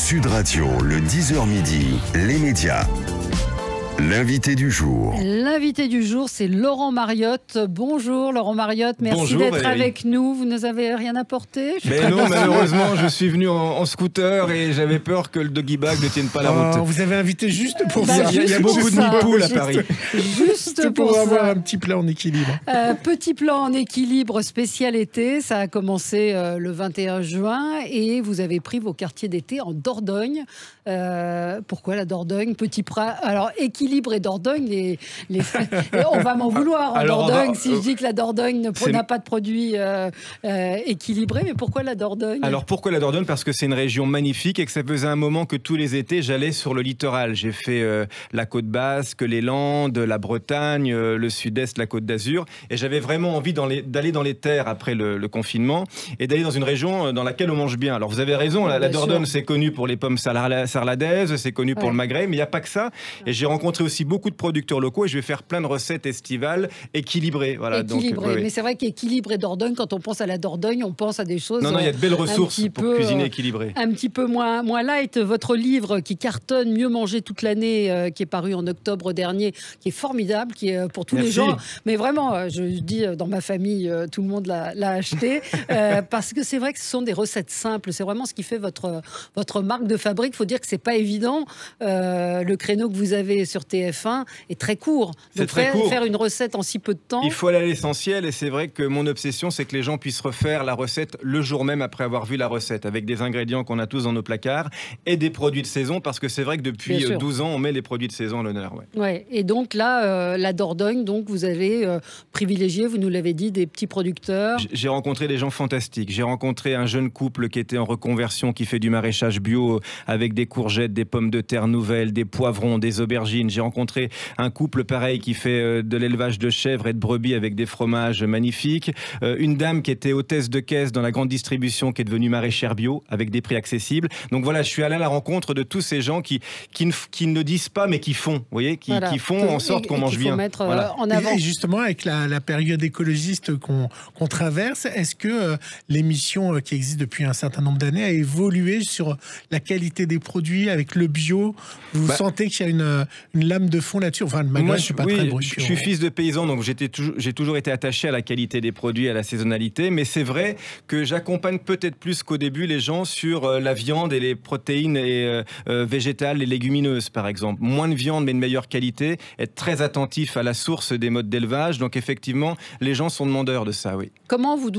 Sud Radio, le 10h midi, les médias. L'invité du jour. L'invité du jour, c'est Laurent Mariotte. Bonjour Laurent Mariotte, merci d'être avec nous. Vous nous avez rien apporté? Mais non, malheureusement, je suis venu en scooter et j'avais peur que le doggy bag ne tienne pas la route. Vous avez invité juste pour ça. Il y a beaucoup de nids-poules à Paris. Juste pour avoir un petit plat en équilibre. Petit plan en équilibre spécial été. Ça a commencé le 21 juin et vous avez pris vos quartiers d'été en Dordogne. Pourquoi la Dordogne? Petit plat. Alors, équilibre et Dordogne, on va m'en vouloir en Dordogne si je dis que la Dordogne n'a pas de produits équilibrés. Mais pourquoi la Dordogne? Alors pourquoi la Dordogne? Parce que c'est une région magnifique et que ça faisait un moment que tous les étés j'allais sur le littoral. J'ai fait la côte basque, les Landes, la Bretagne, le sud-est, la côte d'Azur, et j'avais vraiment envie d'aller dans les terres après le confinement et d'aller dans une région dans laquelle on mange bien. Alors vous avez raison, la Dordogne c'est connu pour les pommes sarladaises, c'est connu pour le magret, mais il n'y a pas que ça. Et j'ai rencontré aussi beaucoup de producteurs locaux et je vais faire plein de recettes estivales équilibrées. Voilà, équilibrées. Mais c'est vrai qu'équilibre et Dordogne, quand on pense à la Dordogne, on pense à des choses. Non, il y a de belles ressources pour cuisiner équilibré. Un petit peu moins light. Votre livre qui cartonne, Mieux manger toute l'année, qui est paru en octobre dernier, qui est formidable, qui est pour tous les gens. Mais vraiment, je dis dans ma famille, tout le monde l'a acheté parce que c'est vrai que ce sont des recettes simples. C'est vraiment ce qui fait votre marque de fabrique. Il faut dire que c'est pas évident. Le créneau que vous avez sur TF1 est très court. Donc faire une recette en si peu de temps. Il faut aller à l'essentiel et c'est vrai que mon obsession, c'est que les gens puissent refaire la recette le jour même après avoir vu la recette, avec des ingrédients qu'on a tous dans nos placards et des produits de saison, parce que c'est vrai que depuis 12 ans, on met les produits de saison à l'honneur. Ouais. Et donc là, la Dordogne, donc vous avez privilégié, vous nous l'avez dit, des petits producteurs. J'ai rencontré des gens fantastiques. J'ai rencontré un jeune couple qui était en reconversion, qui fait du maraîchage bio avec des courgettes, des pommes de terre nouvelles, des poivrons, des aubergines. J'ai rencontré un couple pareil qui fait de l'élevage de chèvres et de brebis avec des fromages magnifiques. Une dame qui était hôtesse de caisse dans la grande distribution qui est devenue maraîchère bio avec des prix accessibles. Donc voilà, je suis allé à la rencontre de tous ces gens qui ne disent pas mais qui font, vous voyez, qui font en sorte qu'on mange bien. Mettre en avant. Et justement, avec la période écologiste qu'on traverse, est-ce que l'émission qui existe depuis un certain nombre d'années a évolué sur la qualité des produits avec le bio? Vous sentez qu'il y a une lame de fond là-dessus? Enfin, moi, je suis pas très brut. Je suis fils de paysan, donc j'ai toujours été attaché à la qualité des produits, à la saisonnalité, mais c'est vrai que j'accompagne peut-être plus qu'au début les gens sur la viande et les protéines végétales et légumineuses, par exemple. Moins de viande, mais de meilleure qualité, être très attentif à la source des modes d'élevage, donc effectivement, les gens sont demandeurs de ça, oui. Comment vous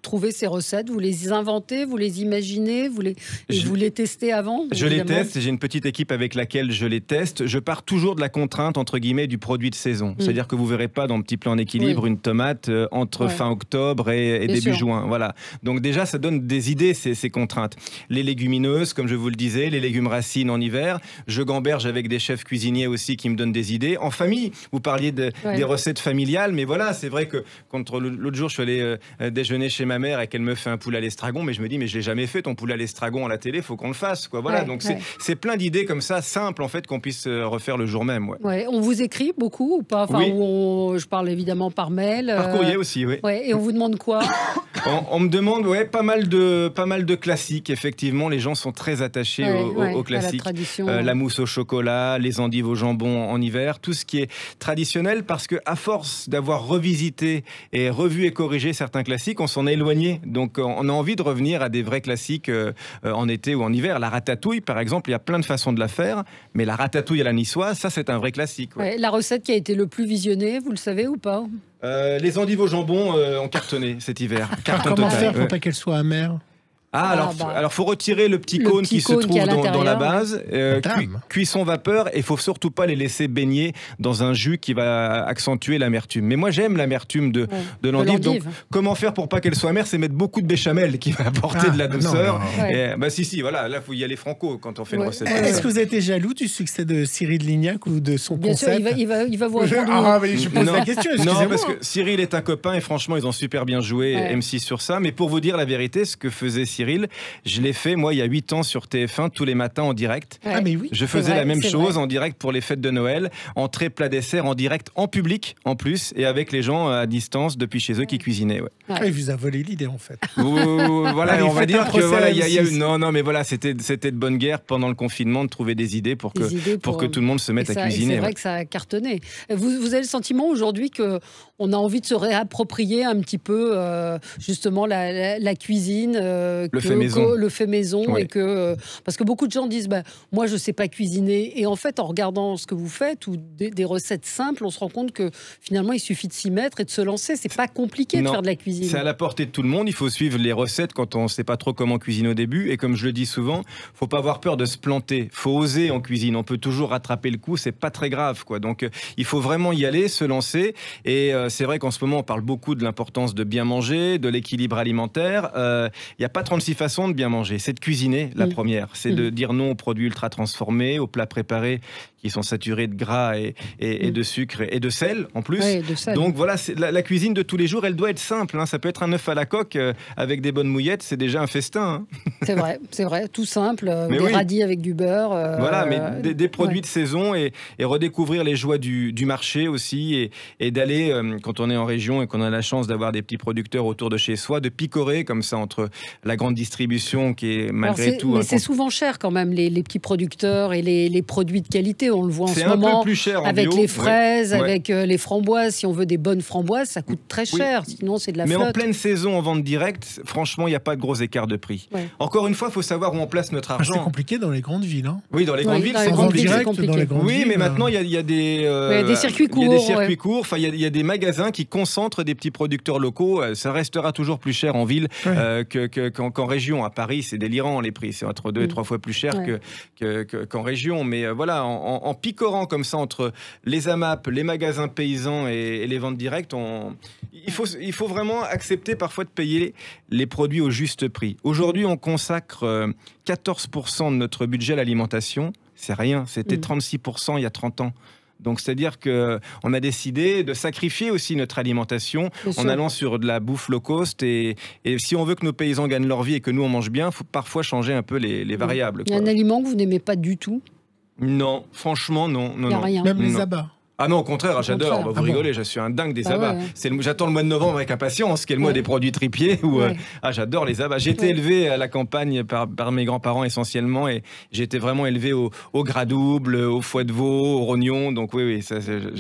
trouvez ces recettes? Vous les inventez, vous les imaginez, vous les testez avant? Je les teste, j'ai une petite équipe avec laquelle je les teste. Je pars toujours de la contrainte, entre guillemets, du produit de saison. C'est-à-dire que vous verrez pas dans Petit Plan en équilibre une tomate entre fin octobre et début juin. Voilà. Donc déjà, ça donne des idées, ces contraintes. Les légumineuses, comme je vous le disais, les légumes racines en hiver. Je gamberge avec des chefs cuisiniers aussi qui me donnent des idées. En famille, vous parliez des recettes familiales, mais voilà, c'est vrai que l'autre jour, je suis allé déjeuner chez ma mère et qu'elle me fait un poulet à l'estragon, mais je me dis, mais je l'ai jamais fait ton poulet à l'estragon à la télé, faut qu'on le fasse, quoi. Voilà, donc c'est plein d'idées comme ça, simples en fait, qu'on puisse refaire le jour même. On vous écrit beaucoup ou pas? Enfin, je parle évidemment par mail. Par courrier aussi, oui. Et on vous demande quoi? On me demande pas mal de classiques, effectivement. Les gens sont très attachés aux classiques. La mousse au chocolat, les endives au jambon en hiver, tout ce qui est traditionnel, parce que à force d'avoir revisité et revu et corrigé certains classiques, on s'en est éloigné. Donc on a envie de revenir à des vrais classiques en été ou en hiver. La ratatouille, par exemple, il y a plein de façons de la faire, mais la ratatouille à la niçoise, ça c'est un vrai classique. La recette qui a été le plus visionnée, vous le savez ou pas? Les endives au jambon ont cartonné cet hiver. Comment faire pour pas qu'elles soient amères? Alors faut retirer le petit cône qui se trouve dans la base, cuisson vapeur, et il faut surtout pas les laisser baigner dans un jus qui va accentuer l'amertume. Mais moi j'aime l'amertume de l'endive, donc comment faire pour pas qu'elle soit amère? C'est mettre beaucoup de béchamel qui va apporter de la douceur. Voilà, là faut y aller franco quand on fait une recette. Est-ce que vous avez été jaloux du succès de Cyril Lignac ou de son concept? Bien sûr, il va vous répondre. Je pose la question, excusez-moi. Non, parce que Cyril est un copain et franchement ils ont super bien joué M6 sur ça, mais pour vous dire la vérité, ce que faisait Cyril Cyril. Je l'ai fait, moi, il y a 8 ans sur TF1, tous les matins en direct. Ah, mais oui. Je faisais la même chose en direct pour les fêtes de Noël, entrée, plat, dessert, en direct, en public, en plus, et avec les gens à distance depuis chez eux qui cuisinaient. Il vous a volé l'idée, en fait. Voilà, on va dire que voilà, il y a eu... Non, mais voilà, c'était de bonne guerre pendant le confinement de trouver des idées pour que tout le monde se mette à cuisiner. C'est vrai que ça a cartonné. Vous avez le sentiment aujourd'hui qu'on a envie de se réapproprier un petit peu justement la cuisine, le fait maison, oui. Et parce que beaucoup de gens disent moi je sais pas cuisiner, et en fait en regardant ce que vous faites ou des recettes simples, on se rend compte que finalement il suffit de s'y mettre et de se lancer. C'est pas compliqué de faire de la cuisine. C'est à la portée de tout le monde. Il faut suivre les recettes quand on sait pas trop comment cuisiner au début, et comme je le dis souvent, faut pas avoir peur de se planter. Faut oser en cuisine. On peut toujours rattraper le coup. C'est pas très grave, quoi. Donc il faut vraiment y aller, se lancer. Et c'est vrai qu'en ce moment on parle beaucoup de l'importance de bien manger, de l'équilibre alimentaire. Il y a pas 36 façons de bien manger. C'est de cuisiner la première. C'est de dire non aux produits ultra transformés, aux plats préparés qui sont saturés de gras et de sucre et de sel en plus. Oui, de sel. Donc voilà, la cuisine de tous les jours, elle doit être simple. Ça peut être un œuf à la coque avec des bonnes mouillettes, c'est déjà un festin. C'est vrai, tout simple. Des radis avec du beurre. Voilà, mais des produits de saison et redécouvrir les joies du marché aussi, et d'aller, quand on est en région et qu'on a la chance d'avoir des petits producteurs autour de chez soi, de picorer comme ça entre la grande distribution qui est malgré tout... Mais c'est souvent cher quand même, les petits producteurs et les produits de qualité. On le voit en ce moment. C'est un peu plus cher avec bio, les fraises, avec les framboises. Si on veut des bonnes framboises, ça coûte très cher. Sinon, c'est de la flotte. Mais en pleine saison, en vente directe, franchement, il n'y a pas de gros écart de prix. Encore une fois, il faut savoir où on place notre argent. C'est compliqué dans les grandes villes. Oui, dans les grandes villes, c'est compliqué. Oui, mais maintenant, il y a des circuits courts. Il y a des circuits courts. Enfin, il y a des magasins qui concentrent des petits producteurs locaux. Ça restera toujours plus cher en ville qu'en région. À Paris, c'est délirant les prix. C'est entre 2 et 3 fois plus cher qu'en région. Mais voilà, en picorant comme ça entre les AMAP, les magasins paysans et les ventes directes, il faut vraiment accepter parfois de payer les produits au juste prix. Aujourd'hui, on consacre 14% de notre budget à l'alimentation. C'est rien, c'était 36% il y a 30 ans. Donc, c'est-à-dire qu'on a décidé de sacrifier aussi notre alimentation en allant sur de la bouffe low cost. Et si on veut que nos paysans gagnent leur vie et que nous, on mange bien, il faut parfois changer un peu les variables. Il y a un aliment que vous n'aimez pas du tout? Non, franchement, non. Il n'y a rien. Même les abats? Ah non, au contraire, j'adore. Vous rigolez, je suis un dingue des abats. J'attends le mois de novembre avec impatience, qui est le mois des produits tripiers. J'adore les abats. J'ai été élevé à la campagne par mes grands-parents essentiellement, et j'ai été vraiment élevé au gras double, au foie de veau, au rognon. Donc oui.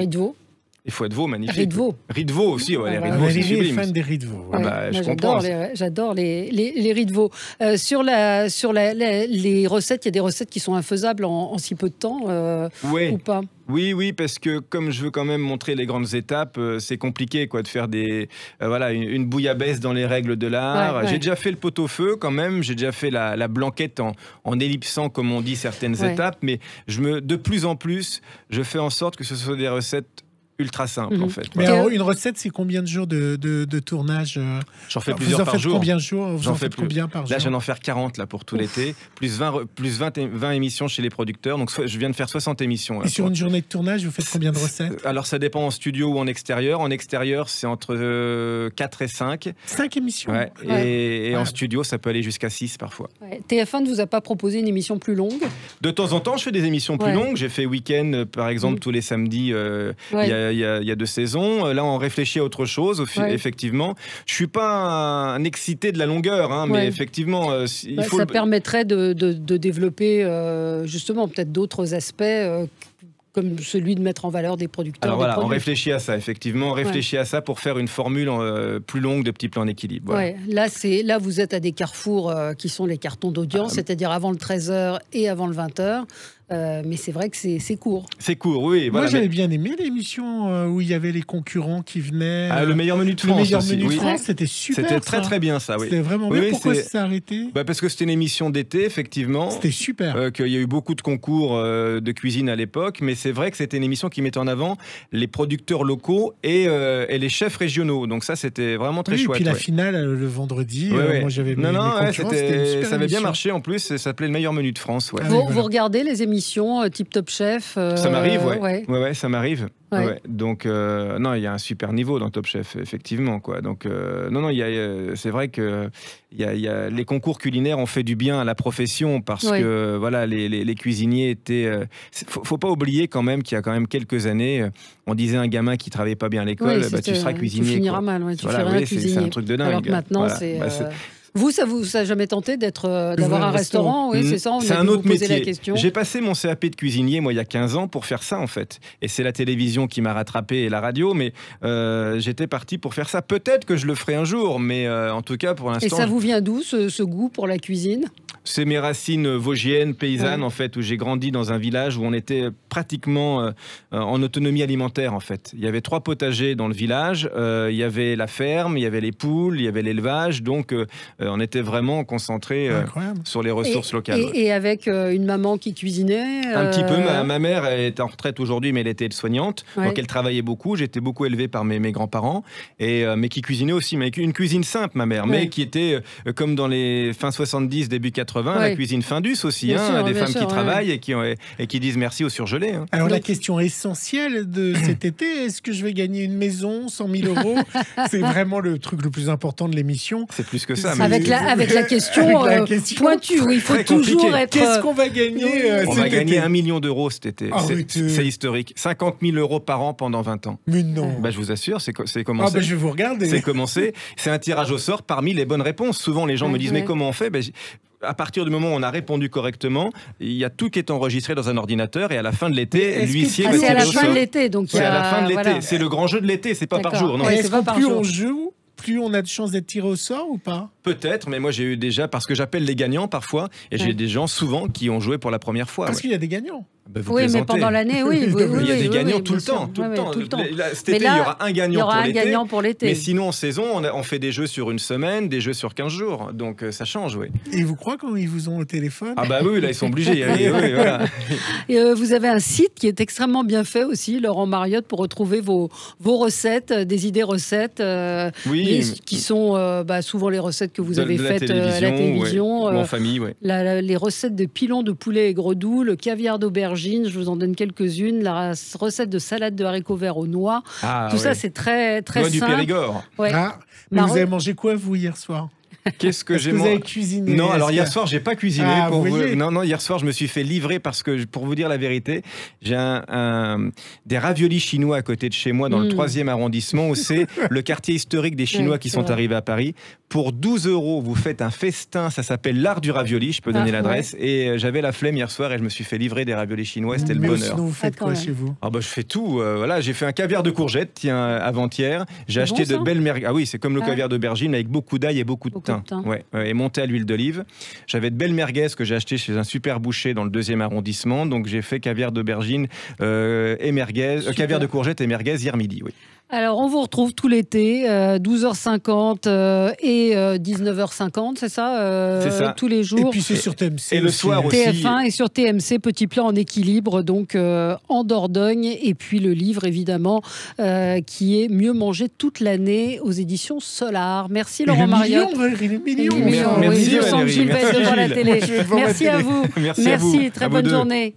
Et de veau? Il faut être veau, magnifique. Riz de veau. Riz de veau aussi, les riz de veau, c'est sublime. Fan des riz de veau. Je comprends. J'adore les riz de veau. Sur les recettes, il y a des recettes qui sont infaisables en si peu de temps, ou pas? Oui, parce que comme je veux quand même montrer les grandes étapes, c'est compliqué de faire une bouillabaisse dans les règles de l'art. J'ai déjà fait le pot-au-feu quand même, j'ai déjà fait la blanquette en ellipsant, comme on dit, certaines étapes, mais de plus en plus, je fais en sorte que ce soit des recettes ultra simple en fait. Mais alors, une recette, c'est combien de jours de tournage? J'en fais plusieurs par jour. Combien de jours? Vous en faites combien par jour? Là, je viens d'en faire 40 là, pour tout l'été, plus 20 émissions chez les producteurs. Donc, je viens de faire 60 émissions. Là, et sur une journée de tournage, vous faites combien de recettes? Alors, ça dépend en studio ou en extérieur. En extérieur, c'est entre 4 et 5. 5 émissions? Et en studio, ça peut aller jusqu'à 6 parfois. TF1 ne vous a pas proposé une émission plus longue? De temps en temps, je fais des émissions plus longues. J'ai fait Week-end, par exemple, tous les samedis. Il y a 2 saisons. Là, on réfléchit à autre chose, effectivement. Je suis pas un excité de la longueur, mais effectivement, ça permettrait de développer justement peut-être d'autres aspects comme celui de mettre en valeur des producteurs. Alors voilà, on réfléchit à ça, effectivement. On réfléchit à ça pour faire une formule plus longue de petits plans d'équilibre. Voilà. Là, vous êtes à des carrefours qui sont les cartons d'audience, c'est-à-dire avant le 13h et avant le 20h. Mais c'est vrai que c'est court. C'est court, oui. Moi, j'avais bien aimé l'émission où il y avait les concurrents qui venaient. Le meilleur menu de France. Le meilleur menu de France, c'était super. C'était très très bien ça, oui. C'était vraiment bien. Pourquoi ça s'est arrêté? Parce que c'était une émission d'été, effectivement. C'était super. Qu'il y a eu beaucoup de concours de cuisine à l'époque, mais c'est vrai que c'était une émission qui mettait en avant les producteurs locaux et les chefs régionaux. Donc ça, c'était vraiment très chouette. Et puis la finale le vendredi, moi j'avais mis les concurrents, ça avait bien marché en plus. Ça s'appelait le meilleur menu de France. Vous regardez les émissions émissions type Top Chef. Ça m'arrive, ouais. Ouais, ça m'arrive. Ouais. Ouais. Donc, non, il y a un super niveau dans Top Chef, effectivement, quoi. Donc, non, c'est vrai que les concours culinaires ont fait du bien à la profession parce que, voilà, les cuisiniers étaient. Faut pas oublier quand même qu'il y a quand même quelques années, on disait à un gamin qui travaillait pas bien à l'école, tu seras cuisinier. Tu finiras mal, tu voilà, fais rien cuisinier. C'est un truc de dingue. Alors que maintenant, c'est. Vous, ça vous a jamais tenté d'avoir un restaurant? Oui, c'est ça. C'est un autre métier. J'ai passé mon CAP de cuisinier, moi, il y a 15 ans, pour faire ça, en fait. Et c'est la télévision qui m'a rattrapé et la radio, mais j'étais parti pour faire ça. Peut-être que je le ferai un jour, mais en tout cas, pour l'instant... Et ça vous vient d'où, ce goût pour la cuisine? C'est mes racines vosgiennes, paysannes, en fait, où j'ai grandi dans un village où on était pratiquement en autonomie alimentaire, en fait. Il y avait 3 potagers dans le village, il y avait la ferme, il y avait les poules, il y avait l'élevage, donc on était vraiment concentré sur les ressources locales. Et avec une maman qui cuisinait Un petit peu. Ma mère est en retraite aujourd'hui, mais elle était aide-soignante, donc elle travaillait beaucoup. J'étais beaucoup élevé par mes grands-parents, mais qui cuisinait aussi, mais une cuisine simple, ma mère, mais qui était, comme dans les fin 70, début 80, la cuisine Findus aussi, des femmes qui travaillent et qui disent merci au surgelé. Alors la question essentielle de cet été, est-ce que je vais gagner une maison, 100 000 euros? C'est vraiment le truc le plus important de l'émission. C'est plus que ça. Avec la question pointue, où il faut toujours être... Qu'est-ce qu'on va gagner On va gagner 1 million d'euros cet été. C'est historique. 50 000 euros par an pendant 20 ans. Mais non. Je vous assure, c'est commencé. Je vais vous regarder. C'est commencé. C'est un tirage au sort parmi les bonnes réponses. Souvent, les gens me disent, mais comment on fait? À partir du moment où on a répondu correctement, il y a tout qui est enregistré dans un ordinateur et à la fin de l'été, l'huissier va tirer au sort. C'est à la fin de l'été, donc c'est à la fin de l'été. C'est le grand jeu de l'été, c'est pas par jour. Non. Est-ce que plus on joue, plus on a de chances d'être tiré au sort ou pas? Peut-être, mais moi j'ai eu déjà, parce que j'appelle les gagnants parfois, et j'ai des gens souvent qui ont joué pour la première fois. Parce qu'il y a des gagnants. Oui, mais pendant l'année, oui. Il y a des gagnants tout le temps. Cet été, il y aura un gagnant pour l'été. Mais sinon, en saison, on fait des jeux sur une semaine, des jeux sur 15 jours. Donc, ça change, oui. Et vous croyez quand ils vous ont au téléphone? Oui, là, ils sont obligés. Voilà. Et vous avez un site qui est extrêmement bien fait aussi, Laurent Mariotte, pour retrouver vos recettes, des idées recettes, qui sont souvent les recettes que vous avez faites à la télévision. En famille, les recettes de pilons de poulet et gredou, le caviar d'aubergine, je vous en donne quelques-unes, la recette de salade de haricots verts aux noix. Tout ça, c'est très, très Noix simple. du Périgord. Mais vous avez mangé quoi, vous, hier soir? Qu'est-ce que j'ai mangé? Vous avez cuisiné? Non, alors hier soir, j'ai pas cuisiné. Non, hier soir, je me suis fait livrer parce que, pour vous dire la vérité, j'ai des raviolis chinois à côté de chez moi, dans le 3e arrondissement, où c'est le quartier historique des Chinois qui sont arrivés à Paris. Pour 12 €, vous faites un festin, ça s'appelle l'art du ravioli, je peux donner l'adresse. Et j'avais la flemme hier soir et je me suis fait livrer des raviolis chinois, c'était le bonheur. Sinon, vous faites quoi chez vous? Je fais tout. J'ai fait un caviar de courgettes, avant-hier. J'ai acheté de belles merguez. Ah oui, c'est comme le caviar d'aubergine avec beaucoup d'ail et beaucoup de thym. Et monté à l'huile d'olive. J'avais de belles merguez que j'ai achetées chez un super boucher dans le 2e arrondissement. Donc j'ai fait caviar d'aubergine et merguez, caviar de courgettes et merguez hier midi. Oui. Alors, on vous retrouve tout l'été, 12h50 et 19h50, c'est ça, c'est ça. Tous les jours. Et puis c'est sur TMC. Et le soir aussi. TF1 et sur TMC, Petit plat en équilibre, donc en Dordogne. Et puis le livre, évidemment, qui est Mieux manger toute l'année aux éditions Solar. Merci Laurent Mariotte. Million. Merci, je sens que Gilles va être devant la télé. Merci à vous. Merci, très bonne journée.